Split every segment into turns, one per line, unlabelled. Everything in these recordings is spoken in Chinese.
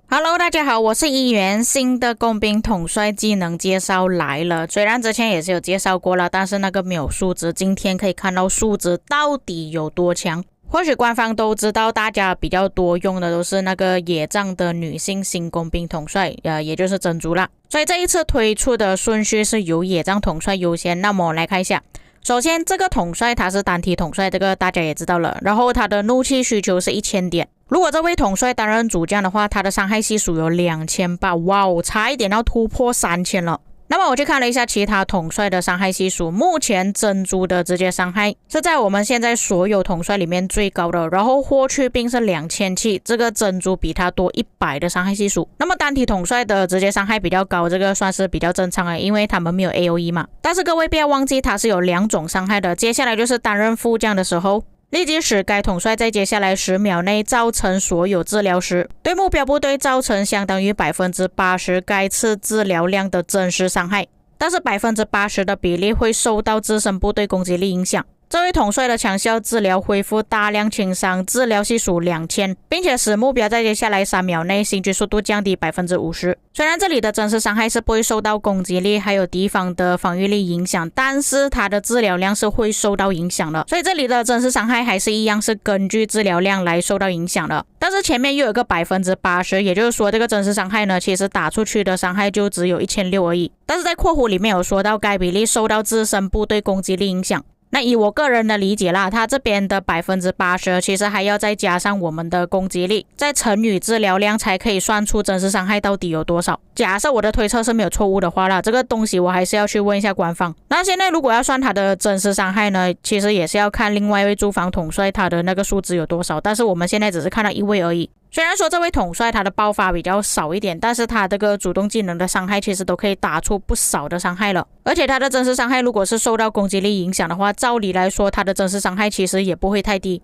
Hello， 大家好，我是议员。新的工兵统帅技能介绍来了，虽然之前也是有介绍过了，但是那个没有数值，今天可以看到数值到底有多强。或许官方都知道，大家比较多用的都是那个野战的女性新工兵统帅，也就是珍珠啦。所以这一次推出的顺序是由野战统帅优先。那么我来看一下，首先这个统帅他是单体统帅，这个大家也知道了。然后他的怒气需求是1000点。如果这位统帅担任主将的话，他的伤害系数有2800，哇哦，差一点要突破3000了。那么我去看了一下其他统帅的伤害系数，目前珍珠的直接伤害是在我们现在所有统帅里面最高的，然后霍去病是2700，这个珍珠比他多100的伤害系数。那么单体统帅的直接伤害比较高，这个算是比较正常的，因为他们没有 AOE 嘛。但是各位不要忘记，他是有2种伤害的。接下来就是担任副将的时候，立即使该统帅在接下来10秒内造成所有治疗时，对目标部队造成相当于 80% 该次治疗量的真实伤害，但是 80% 的比例会受到自身部队攻击力影响。这位统帅的强效治疗恢复大量轻伤，治疗系数2000，并且使目标在接下来3秒内行军速度降低 50%。 虽然这里的真实伤害是不会受到攻击力还有敌方的防御力影响，但是它的治疗量是会受到影响的，所以这里的真实伤害还是一样是根据治疗量来受到影响的。但是前面又有个 80%， 也就是说这个真实伤害呢，其实打出去的伤害就只有1600而已。但是在括弧里面有说到该比例受到自身部队攻击力影响。那以我个人的理解啦，他这边的 80% 其实还要再加上我们的攻击力，再乘以治疗量才可以算出真实伤害到底有多少。假设我的推测是没有错误的话啦，这个东西我还是要去问一下官方。那现在如果要算他的真实伤害呢，其实也是要看另外一位驻防统帅他的那个数值有多少，但是我们现在只是看到一位而已。虽然说这位统帅他的爆发比较少一点，但是他这个主动技能的伤害其实都可以打出不少的伤害了，而且他的真实伤害如果是受到攻击力影响的话，照理来说他的真实伤害其实也不会太低。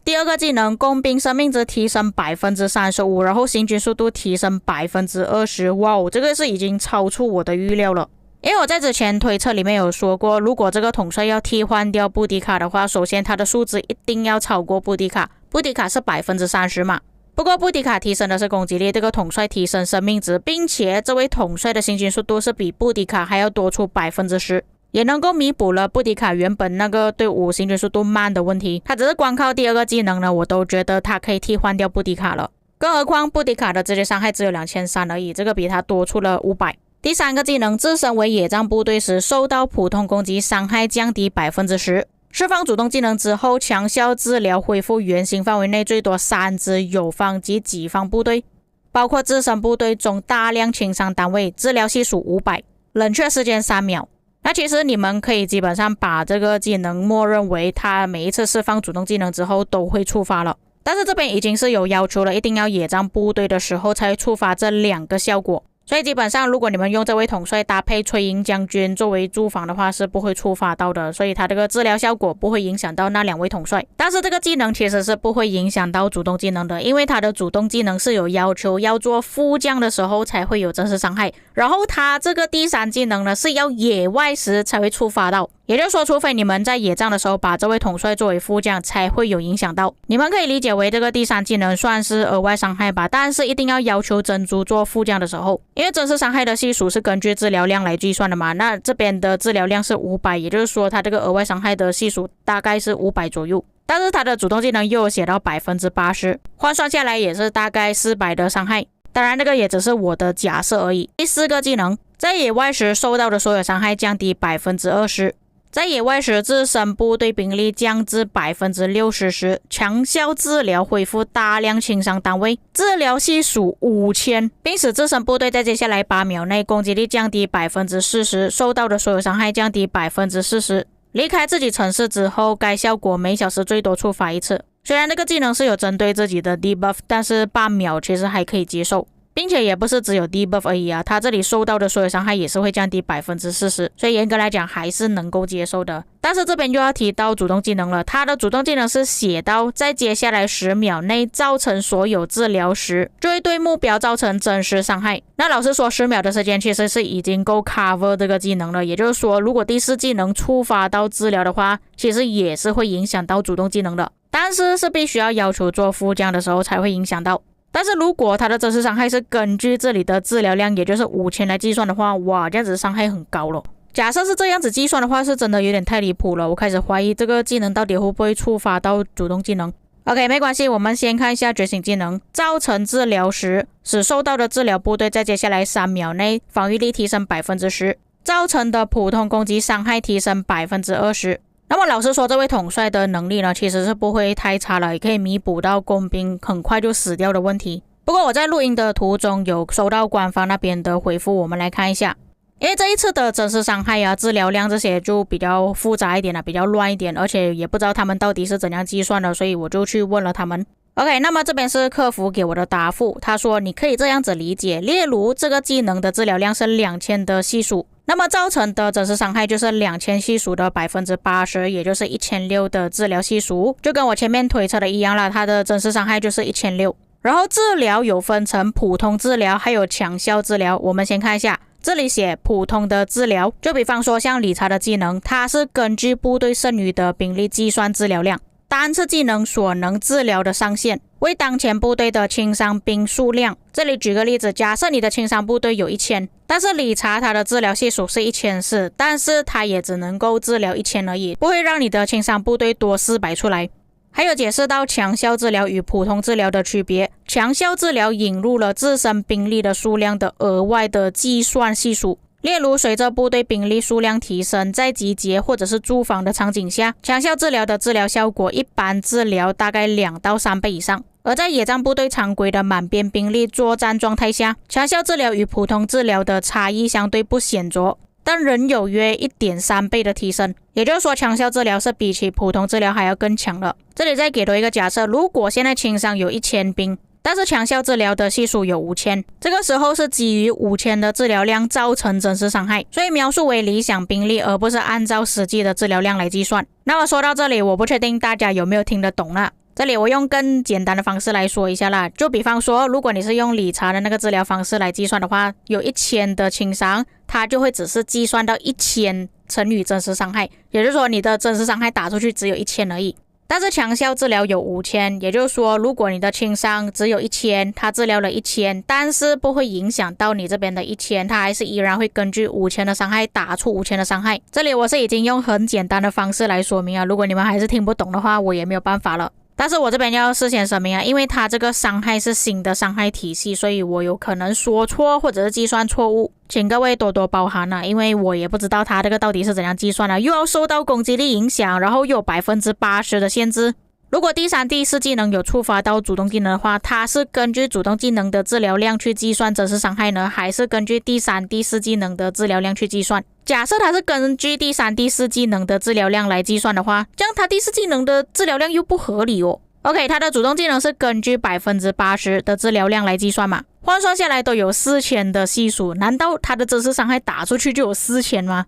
第二个技能，工兵生命值提升 35%， 然后行军速度提升 20%， 哇哦，这个是已经超出我的预料了。因为我在之前推测里面有说过，如果这个统帅要替换掉布迪卡的话，首先他的数值一定要超过布迪卡，布迪卡是 30% 嘛。不过布迪卡提升的是攻击力，这个统帅提升生命值，并且这位统帅的行军速度是比布迪卡还要多出 10%， 也能够弥补了布迪卡原本那个队伍行军速度慢的问题。他只是光靠第二个技能呢，我都觉得他可以替换掉布迪卡了，更何况布迪卡的直接伤害只有2300而已，这个比他多出了500。第三个技能，自身为野战部队时受到普通攻击伤害降低 10%，释放主动技能之后，强效治疗恢复原型范围内最多3支友方及己方部队，包括自身部队中大量轻伤单位，治疗系数500，冷却时间3秒。那其实你们可以基本上把这个技能默认为它每一次释放主动技能之后都会触发了，但是这边已经是有要求了，一定要野战部队的时候才会触发这2个效果。所以基本上如果你们用这位统帅搭配崔营将军作为驻防的话是不会触发到的，所以他这个治疗效果不会影响到那2位统帅。但是这个技能其实是不会影响到主动技能的，因为他的主动技能是有要求要做副将的时候才会有真实伤害，然后他这个第3技能呢是要野外时才会触发到，也就是说除非你们在野战的时候把这位统帅作为副将才会有影响到。你们可以理解为这个第3技能算是额外伤害吧，但是一定要要求珍珠做副将的时候，因为真实伤害的系数是根据治疗量来计算的嘛，那这边的治疗量是500，也就是说它这个额外伤害的系数大概是500左右，但是它的主动技能又有写到 80%， 换算下来也是大概400的伤害，当然这个也只是我的假设而已。第4个技能，在野外时受到的所有伤害降低 20%，在野外时自身部队兵力降至 60% 时，强效治疗恢复大量轻伤单位，治疗系数5000，并使自身部队在接下来8秒内攻击力降低 40%， 受到的所有伤害降低 40%。离开自己城市之后，该效果每小时最多触发1次。虽然这个技能是有针对自己的 debuff， 但是8秒其实还可以接受。并且也不是只有 debuff 而已啊，他这里受到的所有伤害也是会降低 40%， 所以严格来讲还是能够接受的。但是这边又要提到主动技能了，他的主动技能是写到在接下来10秒内造成所有治疗时，就会对目标造成真实伤害。那老实说10秒的时间其实是已经够 cover 这个技能了，也就是说如果第4技能触发到治疗的话，其实也是会影响到主动技能的。但是必须要求做副将的时候才会影响到。但是如果他的真实伤害是根据这里的治疗量，也就是5000来计算的话，哇，这样子伤害很高了。假设是这样子计算的话，是真的有点太离谱了。我开始怀疑这个技能到底会不会触发到主动技能。OK， 没关系，我们先看一下觉醒技能。造成治疗时，使受到的治疗部队在接下来3秒内防御力提升 10%， 造成的普通攻击伤害提升 20%。那么老实说，这位统帅的能力呢，其实是不会太差了，也可以弥补到工兵很快就死掉的问题。不过我在录音的途中有收到官方那边的回复，我们来看一下。因为这一次的真实伤害啊、治疗量这些就比较复杂一点比较乱一点，而且也不知道他们到底是怎样计算的，所以我就去问了他们。OK， 那么这边是客服给我的答复，他说你可以这样子理解，例如这个技能的治疗量是2000的系数，那么造成的真实伤害就是2000系数的 80%， 也就是1600的治疗系数，就跟我前面推测的一样啦，它的真实伤害就是1600。然后治疗有分成普通治疗还有强效治疗，我们先看一下。这里写普通的治疗，就比方说像理查的技能，它是根据部队剩余的兵力计算治疗量，单次技能所能治疗的上限为当前部队的轻伤兵数量。这里举个例子，假设你的轻伤部队有1000，但是理查它的治疗系数是1400，但是它也只能够治疗1000而已，不会让你的轻伤部队多400出来。还有解释到强效治疗与普通治疗的区别，强效治疗引入了自身兵力的数量的额外的计算系数，例如随着部队兵力数量提升，在集结或者是驻防的场景下，强效治疗的治疗效果一般治疗大概2到3倍以上，而在野战部队常规的满编兵力作战状态下，强效治疗与普通治疗的差异相对不显著，但仍有约 1.3 倍的提升，也就是说强效治疗是比起普通治疗还要更强的。这里再给多一个假设，如果现在轻伤有1000兵，但是强效治疗的系数有5000，这个时候是基于5000的治疗量造成真实伤害，所以描述为理想兵力，而不是按照实际的治疗量来计算。那么说到这里，我不确定大家有没有听得懂了。这里我用更简单的方式来说一下啦，就比方说，如果你是用理查的那个治疗方式来计算的话，有1000的轻伤，它就会只是计算到1000乘以真实伤害，也就是说你的真实伤害打出去只有1000而已。但是强效治疗有5000，也就是说如果你的轻伤只有1000，它治疗了1000，但是不会影响到你这边的1000，它还是依然会根据5000的伤害打出5000的伤害。这里我是已经用很简单的方式来说明啊，如果你们还是听不懂的话，我也没有办法了。但是我这边要事先声明啊，因为它这个伤害是新的伤害体系，所以我有可能说错或者是计算错误，请各位多多包涵啊，因为我也不知道它这个到底是怎样计算的，又要受到攻击力影响，然后又有 80% 的限制。如果第3、第4技能有触发到主动技能的话，它是根据主动技能的治疗量去计算真实伤害呢，还是根据第3、第4技能的治疗量去计算？假设它是根据第3、第4技能的治疗量来计算的话，这样它第4技能的治疗量又不合理哦。OK， 它的主动技能是根据 80% 的治疗量来计算嘛，换算下来都有4000的系数，难道它的真实伤害打出去就有4000吗？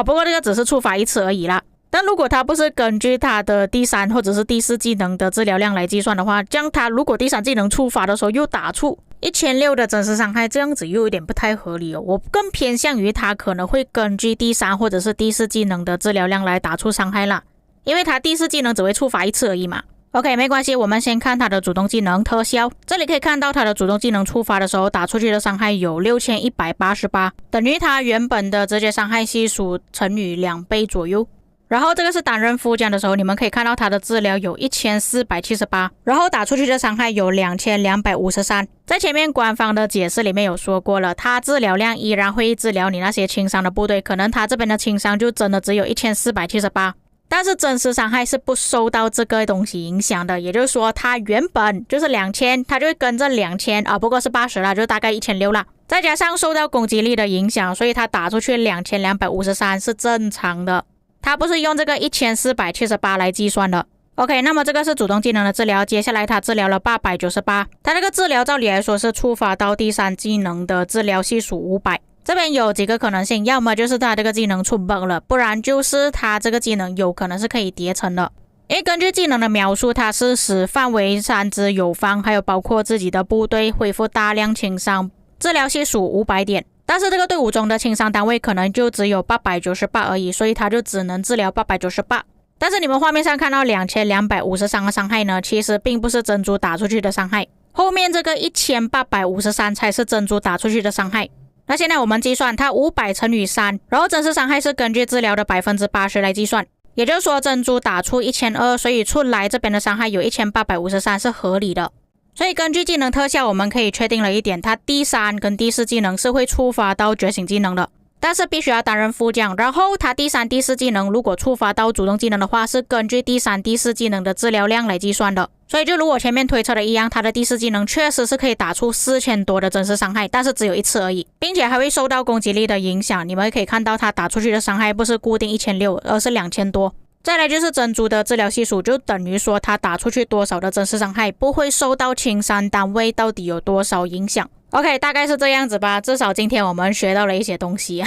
不过这个只是触发一次而已啦。但如果它不是根据它的第3或者是第4技能的治疗量来计算的话，这样它如果第3技能触发的时候又打出1600的真实伤害，这样子又有点不太合理哦。我更偏向于它可能会根据第3或者是第4技能的治疗量来打出伤害啦，因为它第4技能只会触发一次而已嘛。OK， 没关系，我们先看它的主动技能特效。这里可以看到它的主动技能触发的时候打出去的伤害有6188，等于它原本的直接伤害系数乘以2倍左右。然后这个是担任副将的时候，你们可以看到它的治疗有1478，然后打出去的伤害有2253。在前面官方的解释里面有说过了，它治疗量依然会治疗你那些轻伤的部队，可能它这边的轻伤就真的只有1478，但是真实伤害是不受到这个东西影响的，也就是说它原本就是2000，它就会跟着2000不过是80啦，就大概1600啦，再加上受到攻击力的影响，所以它打出去2253是正常的，它不是用这个1478来计算的。OK， 那么这个是主动技能的治疗，接下来它治疗了898，它这个治疗照理来说是触发到第3技能的治疗系数500。这边有几个可能性，要么就是它这个技能出 bug 了，不然就是它这个技能有可能是可以叠层的。因为根据技能的描述，它是使范围3支友方还有包括自己的部队恢复大量轻伤，治疗系数500点，但是这个队伍中的轻伤单位可能就只有898而已，所以它就只能治疗898。但是你们画面上看到2253个伤害呢，其实并不是珍珠打出去的伤害，后面这个1853才是珍珠打出去的伤害。那现在我们计算它500乘以3，然后真实伤害是根据治疗的80%来计算，也就是说珍珠打出1200，所以出来这边的伤害有1853是合理的。所以根据技能特效，我们可以确定了一点，它第3跟第4技能是会触发到觉醒技能的，但是必须要担任副将。然后它第3、第4技能如果触发到主动技能的话，是根据第3、第4技能的治疗量来计算的。所以就如我前面推测的一样，它的第4技能确实是可以打出4000多的真实伤害，但是只有一次而已，并且还会受到攻击力的影响。你们可以看到它打出去的伤害不是固定1600，而是2000多。再来就是珍珠的治疗系数，就等于说它打出去多少的真实伤害不会受到青山单位到底有多少影响。OK， 大概是这样子吧，至少今天我们学到了一些东西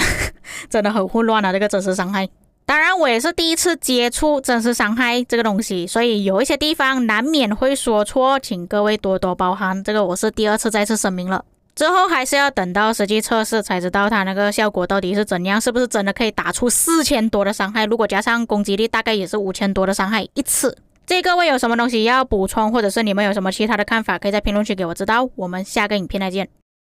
真的很混乱啊，这个真实伤害。当然我也是第一次接触真实伤害这个东西，所以有一些地方难免会说错，请各位多多包涵，这个我是第2次再次声明了。之后还是要等到实际测试才知道它那个效果到底是怎样，是不是真的可以打出4000多的伤害，如果加上攻击力大概也是5000多的伤害一次。各位有什么东西要补充，或者是你们有什么其他的看法，可以在评论区给我知道。我们下个影片再见。